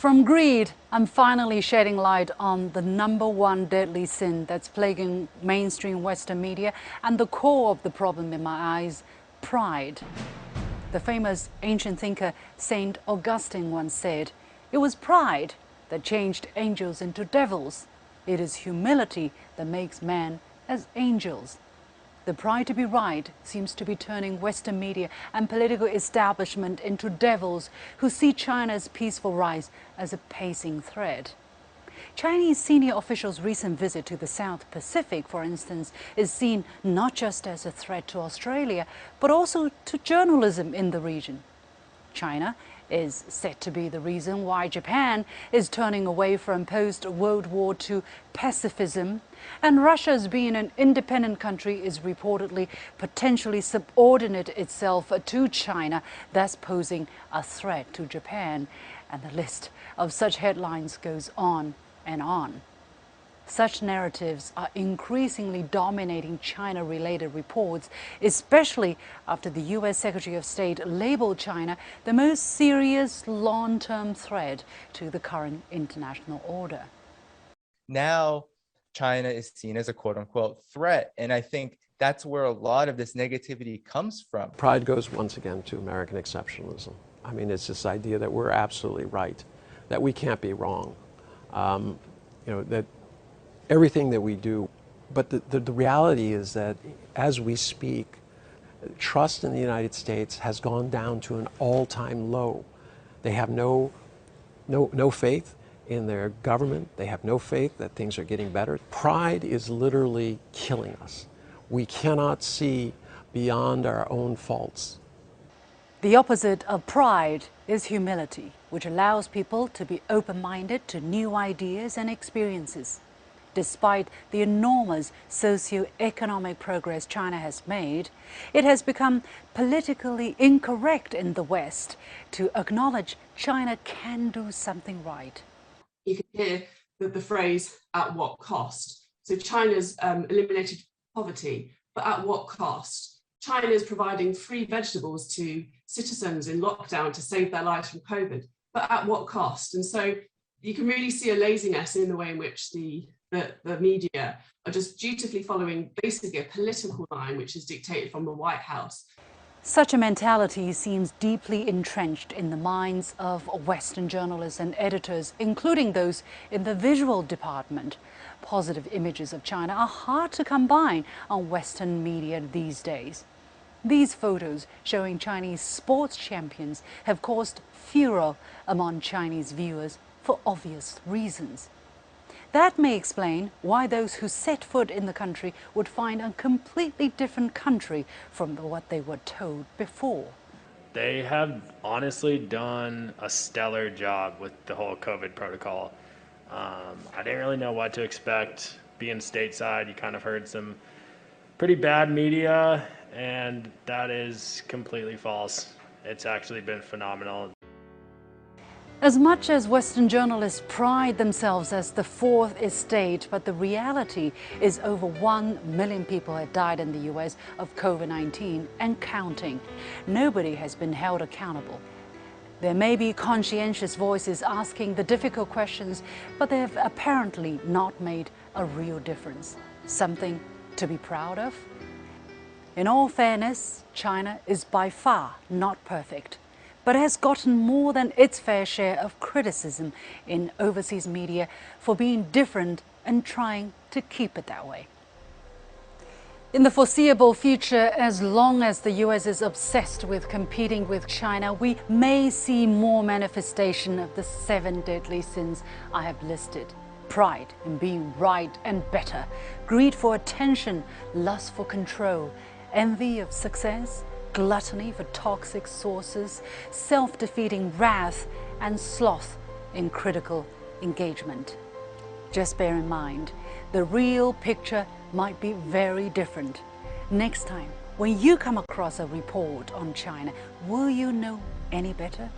From greed, I'm finally shedding light on the #1 deadly sin that's plaguing mainstream Western media and the core of the problem in my eyes, pride. The famous ancient thinker Saint Augustine once said, "It was pride that changed angels into devils. It is humility that makes man as angels." The pride to be right seems to be turning Western media and political establishment into devils who see China's peaceful rise as a pacing threat. Chinese senior officials' recent visit to the South Pacific, for instance, is seen not just as a threat to Australia, but also to journalism in the region. China is said to be the reason why Japan is turning away from post-World War II pacifism, and Russia's being an independent country is reportedly potentially subordinate itself to China, thus posing a threat to Japan. And the list of such headlines goes on and on. Such narratives are increasingly dominating China-related reports, especially after the U.S. Secretary of State labeled China the most serious long-term threat to the current international order. Now, China is seen as a quote-unquote threat, and I think that's where a lot of this negativity comes from. Pride goes once again to American exceptionalism. I mean, it's this idea that we're absolutely right, that we can't be wrong, that everything that we do. But the reality is that as we speak, trust in the United States has gone down to an all-time low. They have no faith in their government. They have no faith that things are getting better. Pride is literally killing us. We cannot see beyond our own faults. The opposite of pride is humility, which allows people to be open-minded to new ideas and experiences. Despite the enormous socioeconomic progress China has made, it has become politically incorrect in the West to acknowledge China can do something right. You can hear the phrase, "at what cost?" So China's eliminated poverty, but at what cost? China is providing free vegetables to citizens in lockdown to save their lives from COVID, but at what cost? And so you can really see a laziness in the way in which the media are just dutifully following basically a political line which is dictated from the White House. Such a mentality seems deeply entrenched in the minds of Western journalists and editors, including those in the visual department. Positive images of China are hard to come by on Western media these days. These photos showing Chinese sports champions have caused furor among Chinese viewers for obvious reasons. That may explain why those who set foot in the country would find a completely different country from what they were told before. They have honestly done a stellar job with the whole COVID protocol. I didn't really know what to expect. Being stateside, you kind of heard some pretty bad media, and that is completely false. It's actually been phenomenal. As much as Western journalists pride themselves as the fourth estate, but the reality is over 1 million people have died in the US of COVID-19 and counting. Nobody has been held accountable. There may be conscientious voices asking the difficult questions, but they have apparently not made a real difference. Something to be proud of? In all fairness, China is by far not perfect, but has gotten more than its fair share of criticism in overseas media for being different and trying to keep it that way. In the foreseeable future, as long as the US is obsessed with competing with China, we may see more manifestation of the 7 deadly sins I have listed. Pride in being right and better, greed for attention, lust for control, envy of success, gluttony for toxic sources, self-defeating wrath, and sloth in critical engagement. Just bear in mind, the real picture might be very different. Next time, when you come across a report on China, will you know any better?